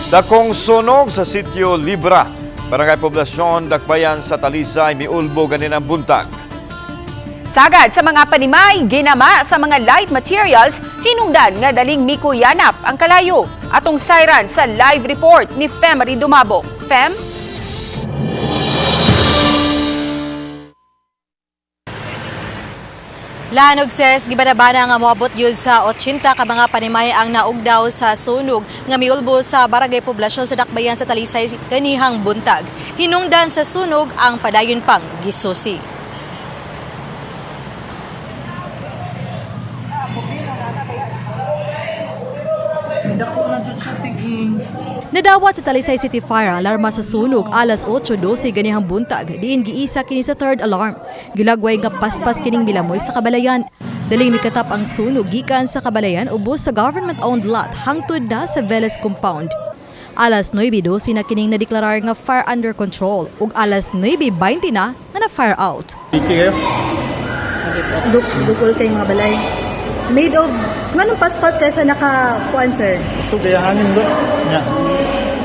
Dakong sunog sa sitio Libra. Barangay Poblasyon, Dakbayan sa Talisay, miulbo ganin ang buntag. Sagad sa mga panimay, ginama sa mga light materials, hinungdan nga daling mikuyanap ang kalayo. Atong sayran sa live report ni Fem Dumabo. Fem? Lanog ses gibanabana nga moabot yun sa 80 ka mga panimay ang naugdaw sa sunog nga miulbo sa Barangay Poblasyon sa Dakbayan sa Talisay kanihang buntag. Hinungdan sa sunog ang padayon pang gisusi. Nadawat sa Talisay City Fire ang alarma sa sunog alas 8:12 ganihang buntag. Diin giisa kini sa third alarm. Gilagway nga paspas kining milamoy sa kabalayan. Daling mikatap ang sunog gikan sa kabalayan ubos sa government-owned lot hangtod na sa Veles compound. Alas 9:12 na kining nadeklarar nga fire under control ug alas 9:20 na nga na-fire out. Dukol kay mga balay. Made of, manong paspas kaya siya naka-kuan, sir? Gusto kaya hangin ba? Nya.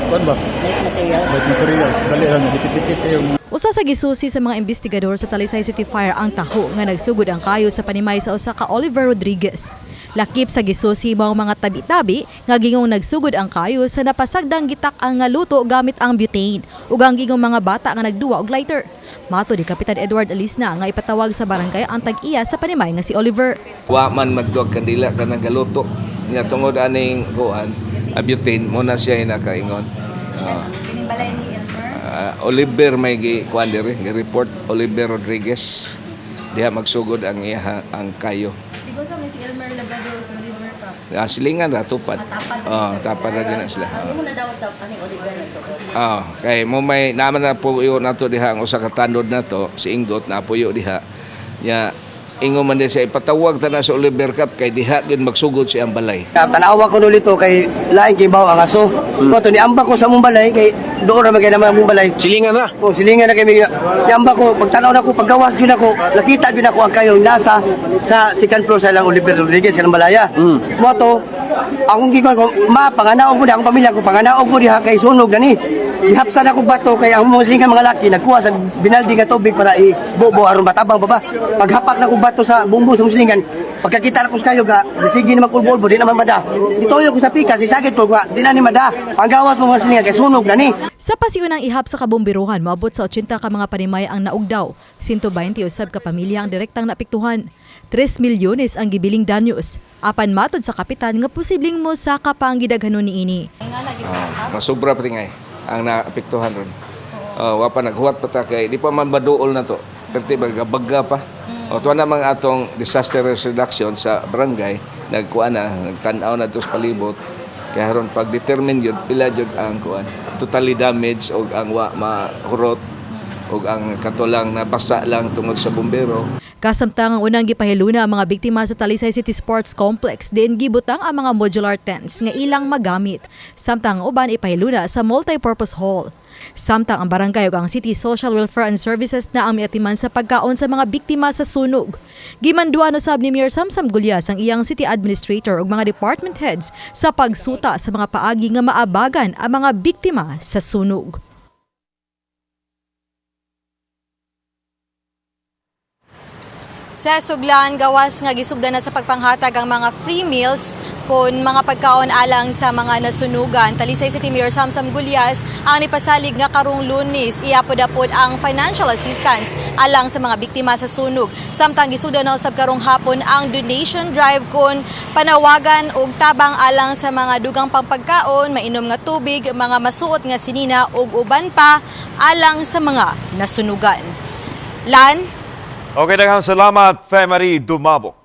Kuan ba? Light materials. Dali lang, dikit-dikit yung... Usa sa gisusi sa mga investigador sa Talisay City Fire ang taho nga nagsugod ang kayo sa panimay sa usa ka Oliver Rodriguez. Lakip sa gisusi mga tabi-tabi nga gingong nagsugod ang kayo sa napasagdang gitak ang nga luto gamit ang butane ug ang gingong mga bata nga nagduwa og lighter. Mato di Kapitan Edward Alisna nga ipatawag sa barangay ang tag-iya sa panimay nga si Oliver. Wa man magduwag kandila ka nagaluto niya tungod aning kuan butane mo na siya nakaingon. Kining balay ni Elmer? Oliver may kuan diri report Oliver Rodriguez diha magsugod ang iya ang kayo. Digo sa ni si Elmer Labrador sa Oliver ka. Silingan ra tupad. Tapad ra gina sila. Ano mo nadawat daw kani Oliver nagsugod? Kay mo may naman na puyo nato diha ang usa ka tanod nato si Ingot na puyo diha. Nya ingon man din siya ipatawag ta na sa Oliver Cup kay diha gid magsugod siya ang balay. Tanawa ko nulito kay lain kay baw ang aso. Ko ni amba ko sa mong balay kay doon ra magay naman mong balay. Silingan na. Silingan na kay mi. Amba ko pagtanaw na ko paggawas gyud ako, nakita gyud ako ang kayong nasa sa second floor sa lang Oliver Rodriguez kanang balaya. Mo to akong gigon ko panganaog mo di akong pamilya ko panganaog mo diha kay sunog na ni. Ihapsan ako bato kay ang mga silingan mga laki nagkuha sa binaldi nga tubig para ibubo aron matabang baba. Paghapak na ko bato sa bumbo sa silingan, pagkakita na ko sa kayo ga, sige naman kulbolbo, di naman mada. Itoyo ko sa pikas, isagit ko ga, di na ni mada. Ang gawas mo mga silingan kay sunog na ni. Sa pasiunang ihap sa kabombiruhan, maabot sa 80 ka mga panimay ang naugdaw. 120 usab ka pamilya ang direktang naapektuhan. 3 milyones ang gibiling danyos. Apan matod sa kapitan nga posibleng mosaka pa ang gidaghanon niini. Masubra pati ngay ang naapektuhan ron. Wa pa naghuwat pa ta kay di pa man baduol na to. Perti bagga pa. Tuwa na mga atong disaster risk reduction sa barangay nagkuan na nagtan-aw na to sa palibot. Kaya ron pag determine yun pila jud ang kuan totally damaged og ang wa mahurot og ang katulang nabasa lang tungod sa bumbero. Kasamtang ang unang gipahiluna ang mga biktima sa Talisay City Sports Complex din gibutang ang mga modular tents nga ilang magamit. Samtang ang uban ipahiluna sa multipurpose hall. Samtang ang barangay ug ang City Social Welfare and Services na ang miatiman sa pagkaon sa mga biktima sa sunog. Gimanduan usab ni Mayor Samsam Gulyas ang iyang city administrator ug mga department heads sa pagsuta sa mga paagi nga maabagan ang mga biktima sa sunog. Sa suglan, gawas nga gisugdan na sa pagpanghatag ang mga free meals kun mga pagkaon alang sa mga nasunugan. Talisay City Mayor Samsam Gulyas ang nipasalig nga karong Lunes iapod-apod ang financial assistance alang sa mga biktima sa sunog. Samtang gisugdan na usab karong hapon ang donation drive kun panawagan og tabang alang sa mga dugang pangpagkaon, mainom nga tubig, mga masuot nga sinina ug uban pa alang sa mga nasunugan. Lan Okay, daghang salamat, Fem Dumabo.